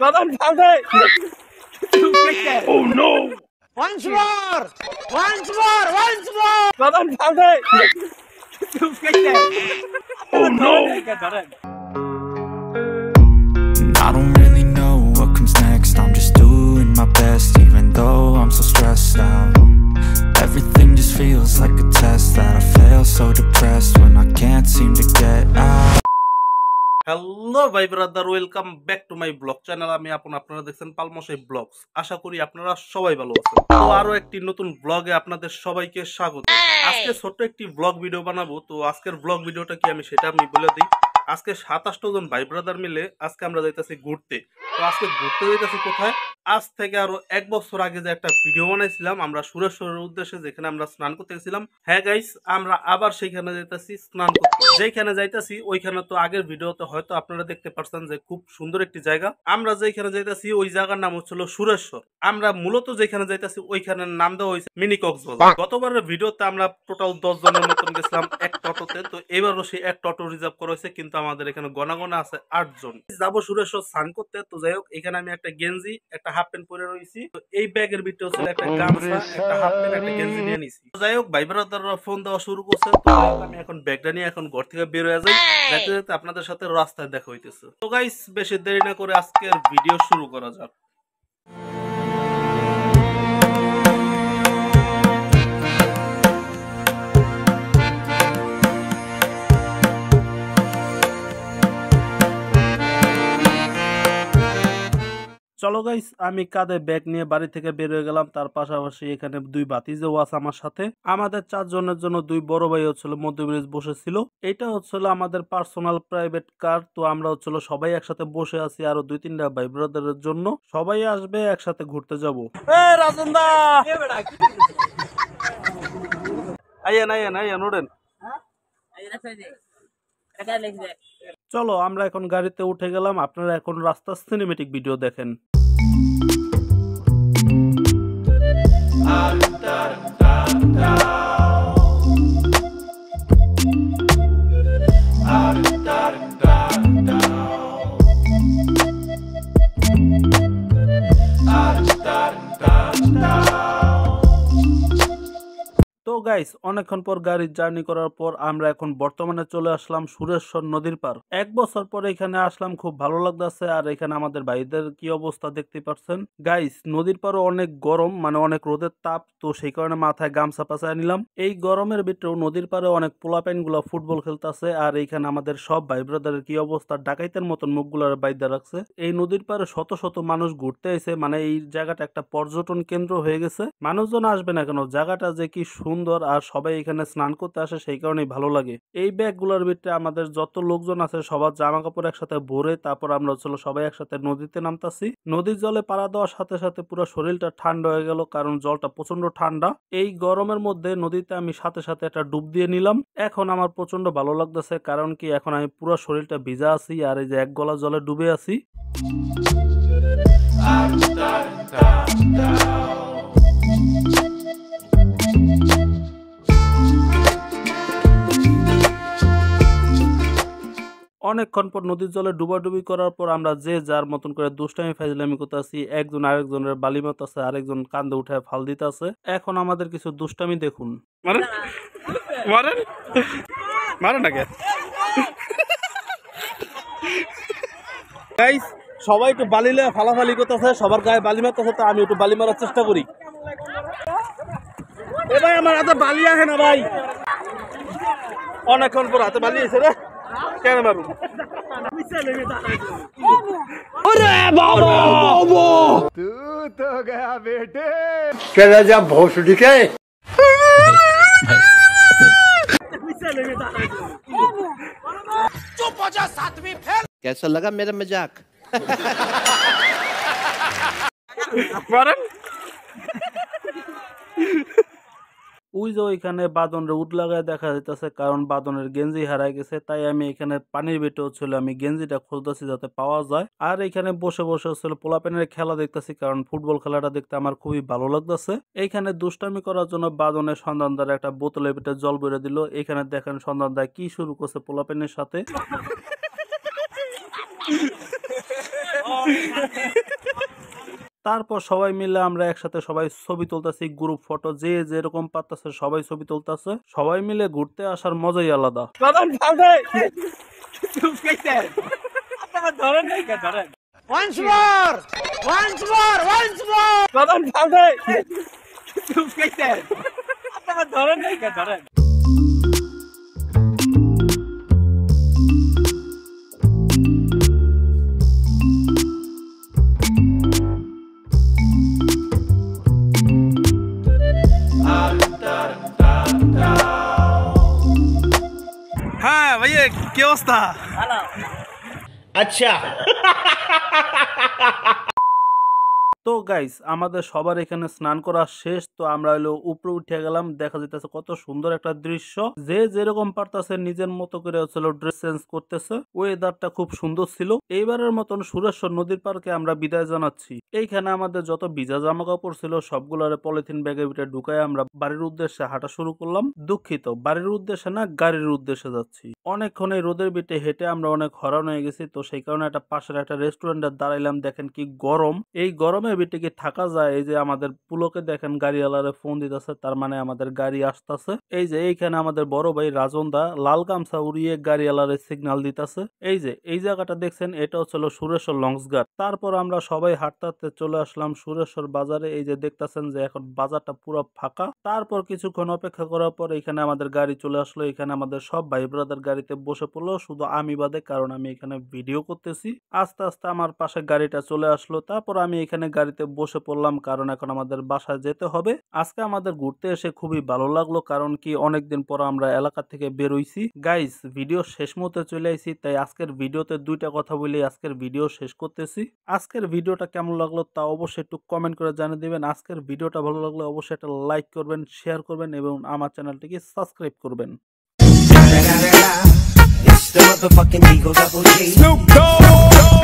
Once more! Oh no! I don't really know what comes next. I'm just doing my best, even though I'm so stressed out. Everything just feels like a test that I fail, so depressed when I can't seem to get out. Hello ভাই brother, welcome back to my blog channel. আমি আপনারা দেখছেন পালমশাই blogs. আশা করি আপনারা সবাই ভালো আছেন। তো আরো একটি নতুন ব্লগে আপনাদের সবাইকে স্বাগত। আজকে ছোট্ট একটি ব্লগ ভিডিও বানাবো। তো আজকের ব্লগ ভিডিওটা কি সেটা আমি বলে দিই। আজকে 27 জন ভাই ব্রাদার মিলে আজকে আমরা যাইতেছি ঘুরতে। তো আজকে ঘুরতে যাইতেছি কোথায়? আজ থেকে আরো 1 বছর আগে যে একটা ভিডিও বানাইছিলাম আমরা সুরেশ্বরের উদ্দেশ্যে, যেখানে আমরা স্নান করতে গেছিলাম। হ্যাঁ গাইস, আমরা আবার সেইখানে যাইতেছি স্নান করতে। যেখানে যাইতেছি ওইখানে তো আগের ভিডিওতে হয়তো আপনারা দেখতে পারছেন যে খুব সুন্দর একটি জায়গা। আমরা যেখানে যাইতেছি ওই জায়গার নাম হচ্ছিল সুরেশ্বর। আমরা মূলত যেখানে যাইতেছি ওইখানের নাম দেওয়া হয়েছে মিনি কক্সবাজার। গতবারের ভিডিওতে আমরা টোটাল 10 জনের মতন গেছিলাম এক টোটোতে। তো এবারও সেই এক টোটো রিজার্ভ করা হয়েছে, কিন্তু আমাদের এখানে গণা আছে 8 জন। যাবো সুরেশ্বর স্নান করতে। তো যাই হোক, এখানে আমি একটা গেঞ্জি একটা হাফ প্যান্ট পরে রয়েছি। তো এই ব্যাগের ভিতরে হচ্ছে একটা গামছা একটা হাফ প্যান্ট একটা গেঞ্জি নিয়ে নিছি। তো যাই হোক, ভাই ব্রাদাররা ফোন দেওয়া শুরু করছে। তো আমি এখন ব্যাগটা নিয়ে এখন ঘর থেকে বের হয়ে যাই। যাইতে যাইতে আপনাদের সাথে রাস্তায় দেখা হইতেছে। তো গাইস, বেশি দেরি না করে আজকের ভিডিও শুরু করা যাক। চলো গাইস, আমি কাঁধে ব্যাগ নিয়ে বাড়ি থেকে বের হয়ে গেলাম। তার পাশাপাশি এখানে 2 ভাতিজাও আছে আমার সাথে। আমাদের 4 জনের জন্য 2 বড় ভাই হচ্ছিল মধ্যব্রিজ বসেছিল। এটা হচ্ছিল আমাদের পার্সোনাল প্রাইভেট কার। তো আমরা হচ্ছিল সবাই একসাথে বসে আছি আরো 2-3টা ভাই ব্রাদারের জন্য। সবাই আসবে, একসাথে ঘুরতে যাব। রাজনদা আইয়েন ওঠেন। চলো আমরা এখন গাড়িতে উঠে গেলাম। আপনারা এখন রাস্তার সিনেমেটিক ভিডিও দেখেন। তো গাইস, অনেকক্ষণ পর গাড়ির জার্নি করার পর আমরা এখন বর্তমানে চলে আসলাম সুরেশ্বর নদীর পার। 1 বছর পর এখানে আসলাম, খুব ভালো লাগতেছে। আর এখানে আমাদের ভাইদের কি অবস্থা দেখতে পাচ্ছেন গাইস। নদীর পারও অনেক গরম, মানে অনেক রোদের তাপ। তো সেই কারণে মাথায় গামছা পাচায় নিলাম। এই গরমের ভিতরেও নদীর পারে অনেক পোলাপাইন গুলা ফুটবল খেলতেছে। আর এইখানে আমাদের সব ভাই ব্রাদারের কি অবস্থা, ডাকাইতের মতন মুখগুলার বাইদা রাখছে। এই নদীর পারে শত শত মানুষ ঘুরতে এসে, মানে এই জায়গাটা একটা পর্যটন কেন্দ্র হয়ে গেছে। মানুষজন আসবে না কেন, জায়গাটা যে কি সুন্দর। আর সবাই এখানে স্নান করতে আসে, সেই কারণেই ভালো লাগে। এই ব্যাগগুলোর ভিতরে আমাদের যত লোকজন আছে সবার জামা কাপড় একসাথে ভরে তারপর আমরা চলো সবাই একসাথে নদীতে নামতাছি। নদীর জলে পাড়া দেওয়ার সাথে সাথে পুরো শরীরটা ঠান্ডা হয়ে গেল, কারণ জলটা প্রচন্ড ঠান্ডা। এই গরমের মধ্যে নদীতে আমি সাথে সাথে একটা ডুব দিয়ে নিলাম। এখন আমার প্রচন্ড ভালো লাগতেছে, কারণ কি এখন আমি পুরো শরীরটা ভিজা আছি আর এই যে এক গলা জলে ডুবে আছি। অনেকক্ষণ পর নদীর জলে ডুবাডুবি করার পর আমরা যে যার মতন করে দুষ্টামি ফাইজলামি করতেছি। একজন আরেকজনের বালি মারতেছে, আরেকজন কান্দে উঠায় ফাল দিতেছে। এখন আমাদের কিছু দুষ্টামি দেখুন। গাইস, সবাই একটু বালি লয়ে ফালাফালি করতেছে, সবার গায়ে বালি মারতেছে। তো আমি একটু বালি মারার চেষ্টা করি। এ ভাই, আমার হাতে বালি আসে না ভাই। অনেকক্ষণ পর হাতে বালি এসে রে, কেন মারু? तू तो गया बेटे चला जा भोसड़ी के चुप हो जा सातवीं फेल। कैसा लगा मेरा मजाक? ওই যে ওইখানে বাদনের উড লাগায় দেখা যাইতেছে, কারণ বাদনের গেঞ্জি হারাই গেছে। তাই আমি এখানে পানির ভিতরে ছিল, আমি গেঞ্জিটা খুঁজতেছি যাতে পাওয়া যায়। আর এখানে বসে বসে হচ্ছিল পোলাপেনের খেলা দেখতেছি, কারণ ফুটবল খেলাটা দেখতে আমার খুবই ভালো লাগতেছে। এইখানে দুষ্টামি করার জন্য বাদনের সন্ধানদার একটা বোতলের ভিতরে জল ভরে দিল। এখানে দেখেন সন্ধানদার কি শুরু করছে পোলাপেনের সাথে। তারপর সবাই মিলে আমরা একসাথে সবাই ছবি তুলতেছি, গ্রুপ ফটো, যে যেরকম পারতেছে সবাই ছবি তুলতেছে। সবাই মিলে ঘুরতে আসার মজাই আলাদা। হ্যাঁ ভাইয়া, কি অবস্থা? अच्छा তো গাইস, আমাদের সবার এখানে স্নান করা শেষ। তো আমরা হলো উপরে উঠে গেলাম। দেখা যাইতেছে কত সুন্দর একটা দৃশ্য। যে যেরকম পারতেছে নিজের মতো করে হচ্ছিল ড্রেস চেঞ্জ করতেছে। ওয়েদারটা খুব সুন্দর ছিল। এইবারের মতন সুরেশ্বর নদীর পার্কে আমরা বিদায় জানাচ্ছি। এইখানে আমাদের যত ভিজা জামা কাপড় ছিল সবগুলোরে পলিথিন ব্যাগের ভিতরে ঢুকায় আমরা বাড়ির উদ্দেশ্যে হাঁটা শুরু করলাম। দুঃখিত, বাড়ির উদ্দেশ্যে না, গাড়ির উদ্দেশ্যে যাচ্ছি। অনেকক্ষণ এই রোদের ভিতরে হেঁটে আমরা অনেক হরান হয়ে গেছি। তো সেই কারণে একটা পাশের একটা রেস্টুরেন্টে দাঁড়াইলাম। দেখেন কি গরম, এই গরমে ভিতরে কি থাকা যায়? এই যে আমাদের পুলকে দেখেন গাড়িওয়ালারে ফোন দিতেছে, তার মানে আমাদের গাড়ি আসতেছে। এই যে এইখানে আমাদের বড় ভাই রাজন দা লাল গামছা উড়িয়ে গাড়িওয়ালারে সিগন্যাল দিতেছে। এই যে এই জায়গাটা দেখছেন, এটা হচ্ছিল সুরেশ্বর লঞ্চঘাট। তারপর আমরা সবাই হাঁটতে হাঁটতে চলে আসলাম সুরেশ্বর বাজারে। এই যে দেখতেছেন যে এখন বাজারটা পুরো ফাঁকা। তারপর কিছুক্ষণ অপেক্ষা করার পর এখানে আমাদের গাড়ি চলে আসলো। এখানে আমাদের সব ভাই ব্রাদার গাড়িতে বসে পড়লো, শুধু আমি বাদে, কারণ আমি এখানে ভিডিও করতেছি। আস্তে আস্তে আমার পাশে গাড়িটা চলে আসলো। তারপর আমি এখানে গাড়িতে বসে পড়লাম, কারণ এখন আমাদের বাসায় যেতে হবে। আজকে আমাদের ঘুরতে এসে খুবই ভালো লাগলো, কারণ কি অনেকদিন পর আমরা এলাকা থেকে বেরোইছি। গাইস, ভিডিও শেষ মুহূর্তে চলে আইছি, তাই আজকের ভিডিওতে দুইটা কথা বলি আজকের ভিডিও শেষ করতেছি। আজকের ভিডিওটা কেমন লাগলো তা অবশ্যই একটু কমেন্ট করে জানিয়ে দিবেন। আজকের ভিডিওটা ভালো লাগলে অবশ্যই একটা লাইক করবেন, শেয়ার করবেন এবং আমার চ্যানেলটিকে সাবস্ক্রাইব করবেন। It's the motherfucking Eagle Double G. Snoop Dogg.